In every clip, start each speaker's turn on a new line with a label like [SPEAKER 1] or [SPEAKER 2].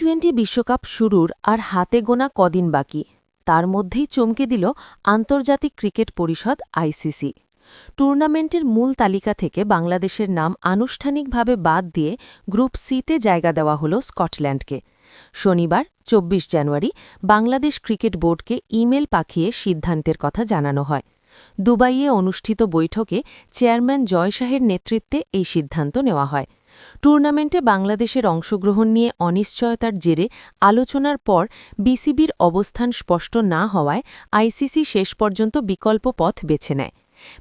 [SPEAKER 1] টি-20 বিশ্বকাপ শুরুর আর হাতে গোনা কদিন বাকি, তার মধ্যেই চমকে দিল আন্তর্জাতিক ক্রিকেট পরিষদ আইসিসি। টুর্নামেন্টের মূল তালিকা থেকে বাংলাদেশের নাম আনুষ্ঠানিকভাবে বাদ দিয়ে গ্রুপ সিতে জায়গা দেওয়া হল স্কটল্যান্ডকে। শনিবার ২৪ জানুয়ারি বাংলাদেশ ক্রিকেট বোর্ডকে ইমেল পাঠিয়ে সিদ্ধান্তের কথা জানানো হয়। দুবাইয়ে অনুষ্ঠিত বৈঠকে চেয়ারম্যান জয় শাহের নেতৃত্বে এই সিদ্ধান্ত নেওয়া হয়। টুর্নামেন্টে বাংলাদেশের অংশগ্রহণ নিয়ে অনিশ্চয়তার জেরে আলোচনার পর বিসিবির অবস্থান স্পষ্ট না হওয়ায় আইসিসি শেষ পর্যন্ত বিকল্প পথ বেছে নেয়।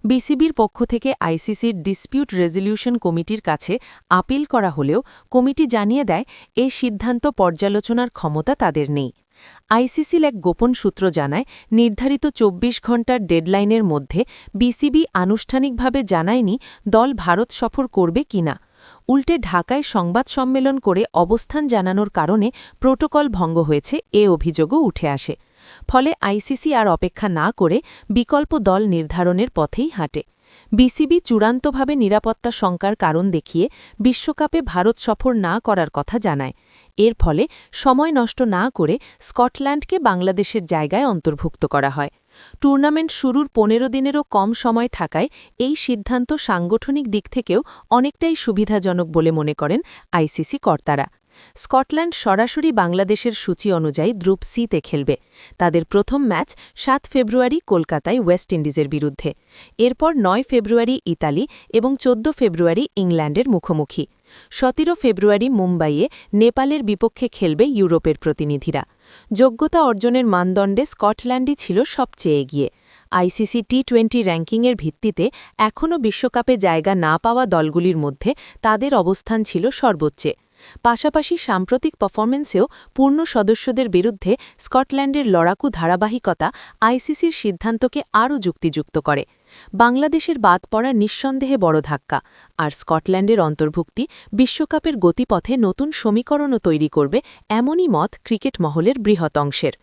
[SPEAKER 1] বিসিবির পক্ষ থেকে আইসিসির ডিসপিউট রেজলিউশন কমিটির কাছে আপিল করা হলেও কমিটি জানিয়ে দেয় এই সিদ্ধান্ত পর্যালোচনার ক্ষমতা তাদের নেই। আইসিসির এক গোপন সূত্র জানায়, নির্ধারিত ২৪ ঘণ্টার ডেডলাইনের মধ্যে বিসিবি আনুষ্ঠানিকভাবে জানায়নি দল ভারত সফর করবে কিনা। উল্টে ঢাকায় সংবাদ সম্মেলন করে অবস্থান জানানোর কারণে প্রোটোকল ভঙ্গ হয়েছে এ অভিযোগও উঠে আসে। ফলে আইসিসি আর অপেক্ষা না করে বিকল্প দল নির্ধারণের পথেই হাঁটে। বিসিবি চূড়ান্তভাবে নিরাপত্তা শঙ্কার কারণ দেখিয়ে বিশ্বকাপে ভারত সফর না করার কথা জানায়। এর ফলে সময় নষ্ট না করে স্কটল্যান্ডকে বাংলাদেশের জায়গায় অন্তর্ভুক্ত করা হয়। টুর্নামেন্ট শুরুর ১৫ দিনেরও কম সময় থাকায় এই সিদ্ধান্ত সাংগঠনিক দিক থেকেও অনেকটাই সুবিধাজনক বলে মনে করেন আইসিসি কর্তারা। স্কটল্যান্ড সরাসরি বাংলাদেশের সূচি অনুযায়ী গ্রুপ সিতে খেলবে। তাদের প্রথম ম্যাচ ৭ ফেব্রুয়ারি কলকাতায় ওয়েস্ট ইন্ডিজের বিরুদ্ধে, এরপর ৯ ফেব্রুয়ারি ইতালি এবং ১৪ ফেব্রুয়ারি ইংল্যান্ডের মুখোমুখি। ১৭ ফেব্রুয়ারি মুম্বাইয়ে নেপালের বিপক্ষে খেলবে ইউরোপের প্রতিনিধিরা। যোগ্যতা অর্জনের মানদণ্ডে স্কটল্যান্ডই ছিল সবচেয়ে এগিয়ে। আইসিসি টি-20 র্যাঙ্কিংয়ের ভিত্তিতে এখনও বিশ্বকাপে জায়গা না পাওয়া দলগুলির মধ্যে তাদের অবস্থান ছিল সর্বোচ্চে। পাশাপাশি সাম্প্রতিক পারফরমেন্সেও পূর্ণ সদস্যদের বিরুদ্ধে স্কটল্যান্ডের লড়াকু ধারাবাহিকতা আইসিসির সিদ্ধান্তকে আরও যুক্তিযুক্ত করে। বাংলাদেশের বাদ পড়া নিঃসন্দেহে বড় ধাক্কা, আর স্কটল্যান্ডের অন্তর্ভুক্তি বিশ্বকাপের গতিপথে নতুন সমীকরণও তৈরি করবে, এমনই মত ক্রিকেট মহলের বৃহৎ অংশের।